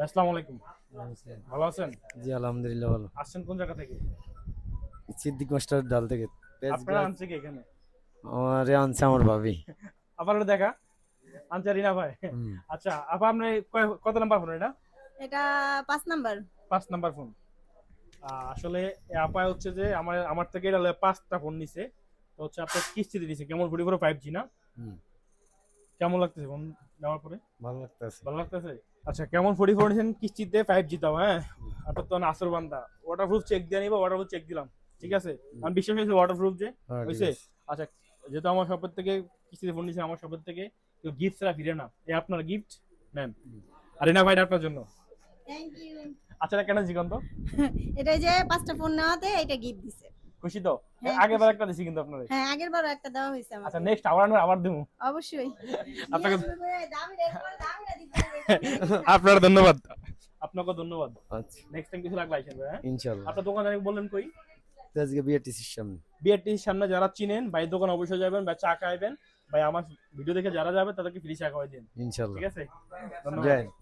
আসসালামু আলাইকুম। ভালো আছেন? জি আলহামদুলিল্লাহ ভালো। আসছেন কোন জায়গা থেকে? সিদ্দিক মাস্টার ডাল থেকে পেঁয়াজ আপনারা গাছ আনছে কি এখানে? আমারে আনছে আমার ভাবি। আবার একটু দেখা। আনছে রিনা ভাই। হুম। আচ্ছা, আপা আপনি কত নাম্বার ফোন এটা? এটা ৫ নাম্বার। ৫ number phone. আসলে এই আপা হচ্ছে যে আমার আমার থেকে এটা ৫টা ফোন নিছে। তো হচ্ছে আপনার কিস্তিতে দিছে। কেমন 44 5G না? হুম, কেমন লাগতেছে ফোন নেওয়ার পরে? ভালো লাগতেছে। ভালো লাগতেছে? আচ্ছা, কেমন 44 নিছেন কিস্তিতে 5G তাও, হ্যাঁ? আপনার তো আসল বান্দা। ওয়াটারপ্রুফ চেক দিয়ে নিবা, ওয়াটারপ্রুফ চেক দিলাম। ঠিক আছে? আমি বিশ্বাস হয়েছে ওয়াটারপ্রুফ যে হ্যাঁ ঠিক হইছে? আছে। আচ্ছা, যেহেতু আমার শপের থেকে কিস্তিতে ফোন নিছেন, আমার শপের থেকে কেউ গিফট ছাড়া ফিরে না। এই আপনার গিফট নেন। আর রিনা ভাই আপনার জন্য। Thank you. আচ্ছা, এটা কেন জিগান তো? এটা যে ৫টা ফোন নেওয়াতে এটা গিফট দিছে। খুশি তো? হ্যাঁ, আগের বার খুশি। একটা দিছি কিন্তু আপনারে। হ্যাঁ, আগের বারও একটা দেওয়া হইছে আচ্ছা, আমাকে। নেক্সট আবার দিমু। অবশ্যই। আপনাকে দামিটা দিতে হবে। আপনার ধন্যবাদ। আপনাকে ধন্যবাদ। আচ্ছা নেক্সট টাইম কিছু লাগলে আইসেন ভাই, হ্যাঁ? ইনশাআল্লাহ। আপনার দোকান জানি বললেন কই? আজকে বিআরটিসির সামনে। বিআরটিসির সামনে যারা চিনেন ভাই দোকান অবশ্যই যাবেন, ভাই চা খাইবেন। ভাই আমার ভিডিও দেখে যারা যাবে তাদেরকে ফ্রি চা খাওয়াই দিন। ইনশাআল্লাহ। ঠিক আছে? ধন্যবাদ। জয় হিন্দ।